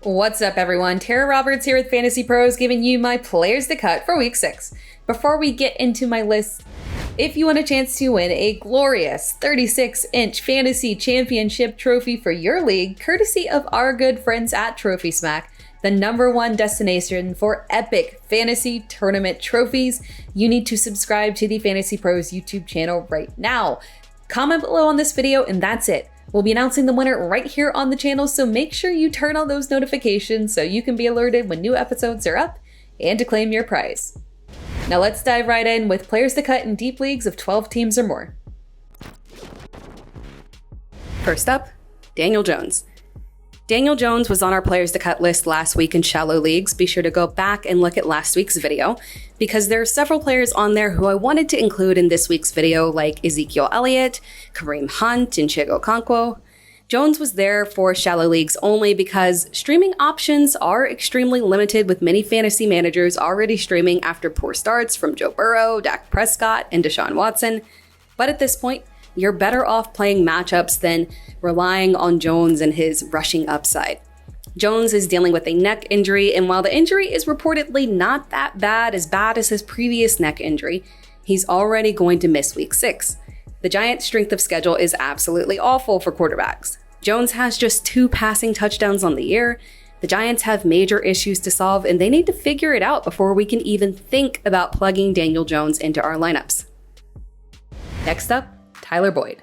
What's up, everyone? Tera Roberts here with FantasyPros, giving you my players to cut for week 6. Before we get into my list, if you want a chance to win a glorious 36-inch fantasy championship trophy for your league, courtesy of our good friends at Trophy Smack, the #1 destination for epic fantasy tournament trophies, you need to subscribe to the FantasyPros YouTube channel right now. Comment below on this video and that's it. We'll be announcing the winner right here on the channel, so make sure you turn on those notifications so you can be alerted when new episodes are up and to claim your prize. Now let's dive right in with players to cut in deep leagues of 12 teams or more. First up, Daniel Jones. Daniel Jones was on our players to cut list last week in shallow leagues. Be sure to go back and look at last week's video because there are several players on there who I wanted to include in this week's video, like Ezekiel Elliott, Kareem Hunt, and Chigo Okonkwo. Jones was there for shallow leagues only because streaming options are extremely limited, with many fantasy managers already streaming after poor starts from Joe Burrow, Dak Prescott, and Deshaun Watson. But at this point, you're better off playing matchups than relying on Jones and his rushing upside. Jones is dealing with a neck injury, and while the injury is reportedly not that bad as his previous neck injury, he's already going to miss week 6. The Giants' strength of schedule is absolutely awful for quarterbacks. Jones has just 2 passing touchdowns on the year. The Giants have major issues to solve, and they need to figure it out before we can even think about plugging Daniel Jones into our lineups. Next up, Tyler Boyd.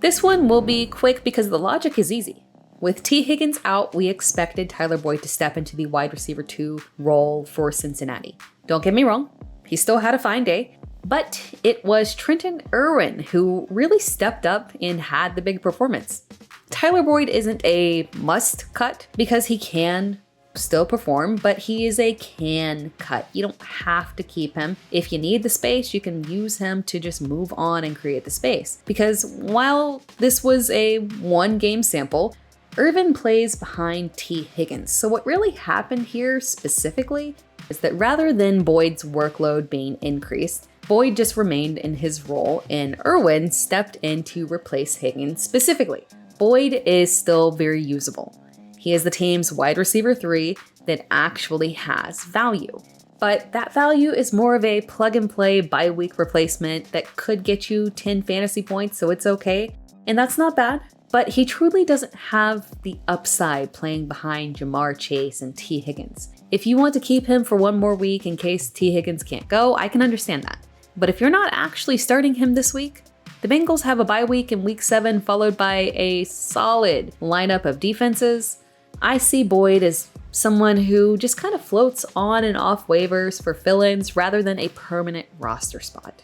This one will be quick because the logic is easy. With T. Higgins out, we expected Tyler Boyd to step into the wide receiver 2 role for Cincinnati. Don't get me wrong, he still had a fine day, but it was Trenton Irwin who really stepped up and had the big performance. Tyler Boyd isn't a must cut because he can still perform, but he is a can cut. You don't have to keep him. If you need the space, you can use him to just move on and create the space. Because while this was a 1-game sample, Irvin plays behind T. Higgins. So what really happened here specifically is that rather than Boyd's workload being increased, Boyd just remained in his role and Irwin stepped in to replace Higgins specifically. Boyd is still very usable. He is the team's wide receiver 3 that actually has value. But that value is more of a plug-and-play bye-week replacement that could get you 10 fantasy points, so it's okay. And that's not bad, but he truly doesn't have the upside playing behind Jamar Chase and T. Higgins. If you want to keep him for 1 more week in case T. Higgins can't go, I can understand that. But if you're not actually starting him this week, the Bengals have a bye week in week 7 followed by a solid lineup of defenses. I see Boyd as someone who just kind of floats on and off waivers for fill-ins rather than a permanent roster spot.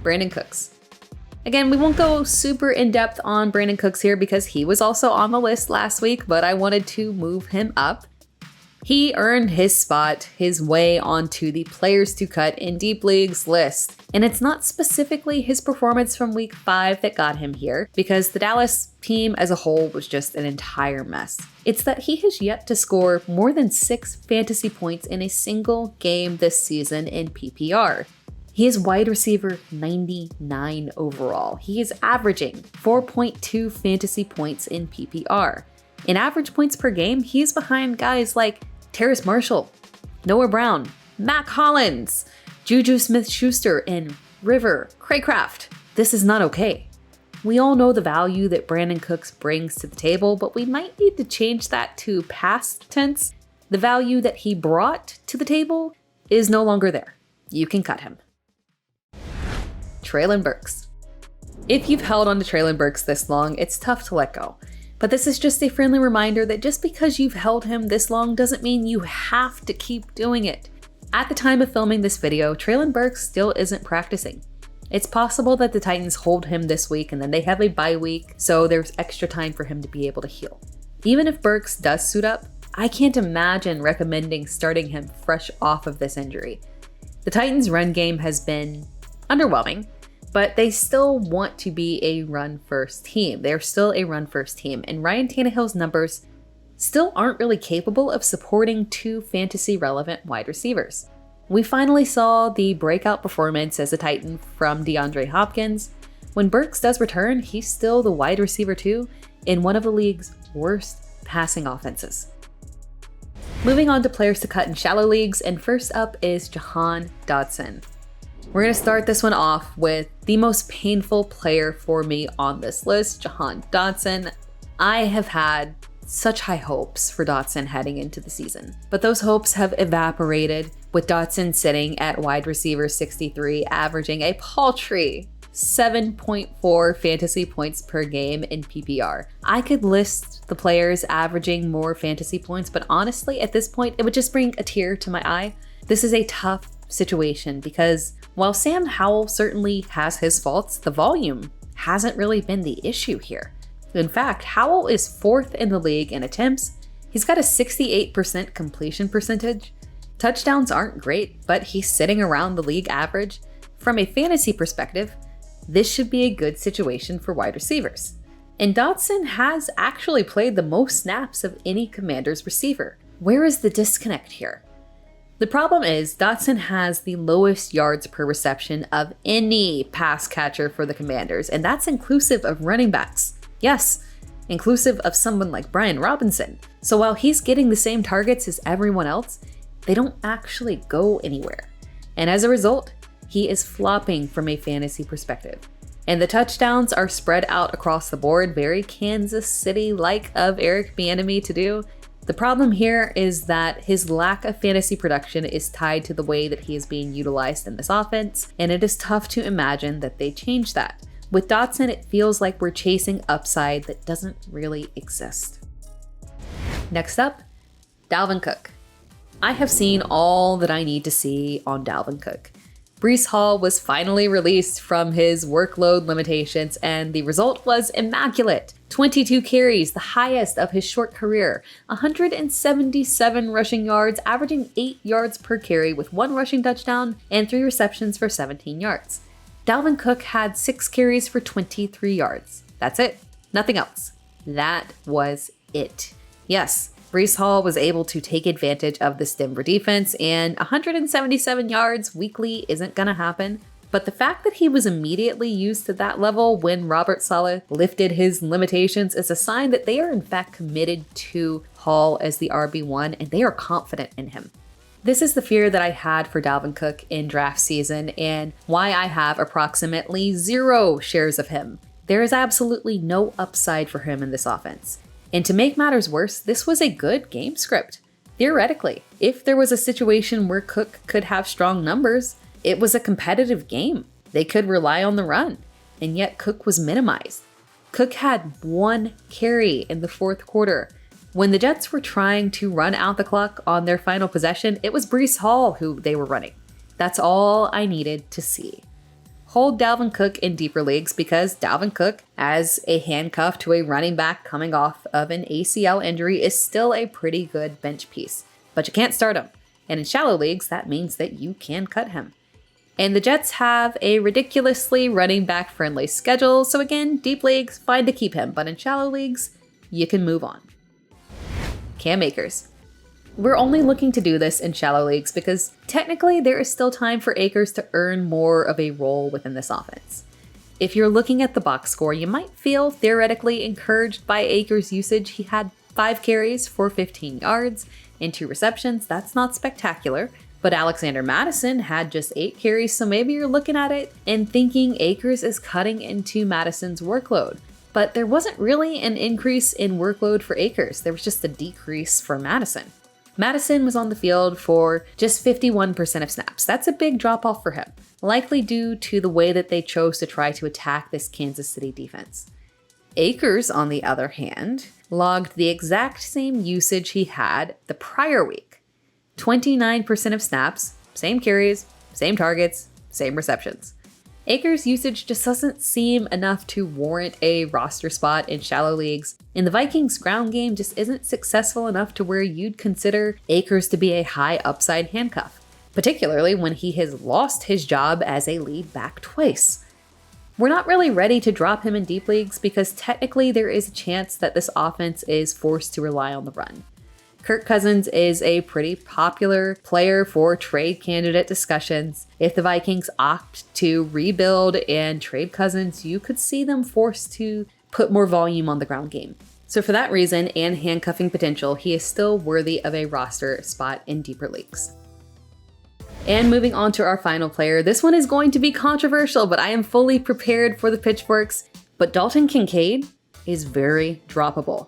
Brandon Cooks. Again, we won't go super in-depth on Brandon Cooks here because he was also on the list last week, but I wanted to move him up. He earned his spot his way onto the players to cut in deep leagues list. And it's not specifically his performance from week 5 that got him here, because the Dallas team as a whole was just an entire mess. It's that he has yet to score more than 6 fantasy points in a single game this season in PPR. He is wide receiver 99 overall. He is averaging 4.2 fantasy points in PPR. In average points per game, he's behind guys like Terrace Marshall, Noah Brown, Mac Hollins, Juju Smith-Schuster, and River Craycraft. This is not okay. We all know the value that Brandon Cooks brings to the table, but we might need to change that to past tense. The value that he brought to the table is no longer there. You can cut him. Treylon Burks. If you've held on to Treylon Burks this long, it's tough to let go. But this is just a friendly reminder that just because you've held him this long doesn't mean you have to keep doing it. At the time of filming this video, Treylon Burks still isn't practicing. It's possible that the Titans hold him this week and then they have a bye week, so there's extra time for him to be able to heal. Even if Burks does suit up, I can't imagine recommending starting him fresh off of this injury. The Titans' run game has been underwhelming, but they still want to be a run-first team. They're still a run-first team, and Ryan Tannehill's numbers still aren't really capable of supporting 2 fantasy-relevant wide receivers. We finally saw the breakout performance as a Titan from DeAndre Hopkins. When Burks does return, he's still the wide receiver 2 in one of the league's worst passing offenses. Moving on to players to cut in shallow leagues, and first up is Jahan Dotson. We're going to start this one off with the most painful player for me on this list, Jahan Dotson. I have had such high hopes for Dotson heading into the season, but those hopes have evaporated with Dotson sitting at wide receiver 63, averaging a paltry 7.4 fantasy points per game in PPR. I could list the players averaging more fantasy points, but honestly, at this point, it would just bring a tear to my eye. This is a tough situation because while Sam Howell certainly has his faults, the volume hasn't really been the issue here. In fact, Howell is 4th in the league in attempts. He's got a 68% completion percentage. Touchdowns aren't great, but he's sitting around the league average. From a fantasy perspective, this should be a good situation for wide receivers. And Dotson has actually played the most snaps of any Commander's receiver. Where is the disconnect here? The problem is Dotson has the lowest yards per reception of any pass catcher for the Commanders, and that's inclusive of running backs. Yes, inclusive of someone like Brian Robinson. So while he's getting the same targets as everyone else, they don't actually go anywhere. And as a result, he is flopping from a fantasy perspective. And the touchdowns are spread out across the board, very Kansas City-like of Eric Bieniemy to do. The problem here is that his lack of fantasy production is tied to the way that he is being utilized in this offense, and it is tough to imagine that they change that. With Dotson, it feels like we're chasing upside that doesn't really exist. Next up, Dalvin Cook. I have seen all that I need to see on Dalvin Cook. Breece Hall was finally released from his workload limitations, and the result was immaculate. 22 carries, the highest of his short career, 177 rushing yards, averaging 8 yards per carry with 1 rushing touchdown and 3 receptions for 17 yards. Dalvin Cook had 6 carries for 23 yards. That's it. Nothing else. That was it. Yes, Breece Hall was able to take advantage of this Denver defense, and 177 yards weekly isn't going to happen. But the fact that he was immediately used to that level when Robert Saleh lifted his limitations is a sign that they are in fact committed to Hall as the RB1, and they are confident in him. This is the fear that I had for Dalvin Cook in draft season and why I have approximately 0 shares of him. There is absolutely no upside for him in this offense. And to make matters worse, this was a good game script. Theoretically, if there was a situation where Cook could have strong numbers, it was a competitive game. They could rely on the run, and yet Cook was minimized. Cook had 1 carry in the 4th quarter. When the Jets were trying to run out the clock on their final possession, it was Breece Hall who they were running. That's all I needed to see. Hold Dalvin Cook in deeper leagues because Dalvin Cook, as a handcuff to a running back coming off of an ACL injury, is still a pretty good bench piece. But you can't start him. And in shallow leagues, that means that you can cut him. And the Jets have a ridiculously running back friendly schedule. So again, deep leagues, fine to keep him. But in shallow leagues, you can move on. Cam Akers. We're only looking to do this in shallow leagues because technically there is still time for Akers to earn more of a role within this offense. If you're looking at the box score, you might feel theoretically encouraged by Akers' usage. He had 5 carries for 15 yards and 2 receptions. That's not spectacular, but Alexander Mattison had just 8 carries, so maybe you're looking at it and thinking Akers is cutting into Mattison's workload. But there wasn't really an increase in workload for Akers. There was just a decrease for Mattison. Mattison was on the field for just 51% of snaps. That's a big drop-off for him, likely due to the way that they chose to try to attack this Kansas City defense. Akers, on the other hand, logged the exact same usage he had the prior week. 29% of snaps, same carries, same targets, same receptions. Akers' usage just doesn't seem enough to warrant a roster spot in shallow leagues, and the Vikings' ground game just isn't successful enough to where you'd consider Akers to be a high upside handcuff, particularly when he has lost his job as a lead back twice. We're not really ready to drop him in deep leagues because technically there is a chance that this offense is forced to rely on the run. Kirk Cousins is a pretty popular player for trade candidate discussions. If the Vikings opt to rebuild and trade Cousins, you could see them forced to put more volume on the ground game. So for that reason and handcuffing potential, he is still worthy of a roster spot in deeper leagues. And moving on to our final player, this one is going to be controversial, but I am fully prepared for the pitchforks. But Dalton Kincaid is very droppable.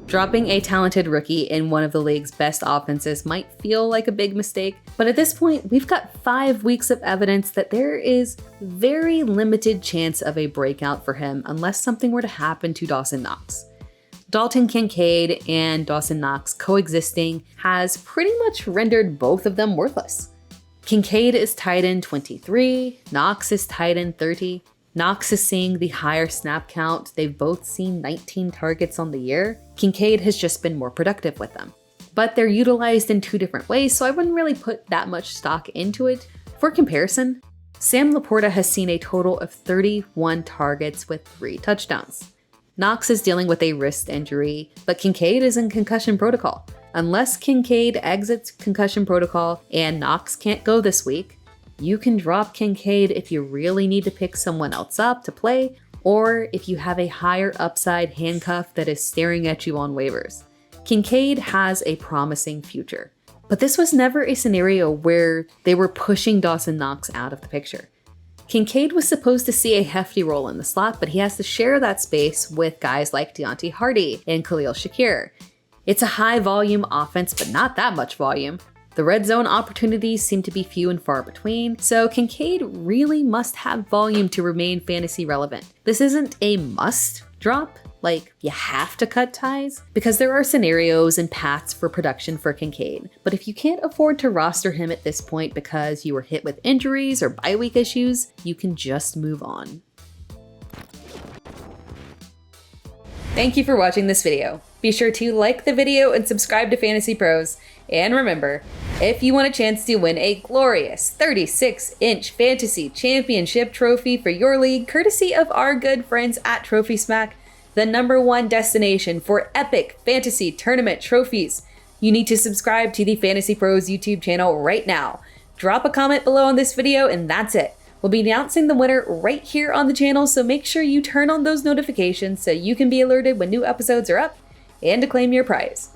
Dropping a talented rookie in one of the league's best offenses might feel like a big mistake, but at this point, we've got 5 weeks of evidence that there is very limited chance of a breakout for him unless something were to happen to Dawson Knox. Dalton Kincaid and Dawson Knox coexisting has pretty much rendered both of them worthless. Kincaid is tight end 23, Knox is tight end 30. Knox is seeing the higher snap count. They've both seen 19 targets on the year. Kincaid has just been more productive with them. But they're utilized in 2 different ways, so I wouldn't really put that much stock into it. For comparison, Sam Laporta has seen a total of 31 targets with 3 touchdowns. Knox is dealing with a wrist injury, but Kincaid is in concussion protocol. Unless Kincaid exits concussion protocol and Knox can't go this week, you can drop Kincaid if you really need to pick someone else up to play, or if you have a higher upside handcuff that is staring at you on waivers. Kincaid has a promising future. But this was never a scenario where they were pushing Dawson Knox out of the picture. Kincaid was supposed to see a hefty role in the slot, but he has to share that space with guys like Deontay Hardy and Khalil Shakir. It's a high volume offense, but not that much volume. The red zone opportunities seem to be few and far between, so Kincaid really must have volume to remain fantasy relevant. This isn't a must drop, like you have to cut ties, because there are scenarios and paths for production for Kincaid. But if you can't afford to roster him at this point because you were hit with injuries or bye week issues, you can just move on. Thank you for watching this video. Be sure to like the video and subscribe to FantasyPros. And remember, if you want a chance to win a glorious 36-inch fantasy championship trophy for your league, courtesy of our good friends at Trophy Smack, the #1 destination for epic fantasy tournament trophies, you need to subscribe to the FantasyPros YouTube channel right now. Drop a comment below on this video and that's it. We'll be announcing the winner right here on the channel, so make sure you turn on those notifications so you can be alerted when new episodes are up and to claim your prize.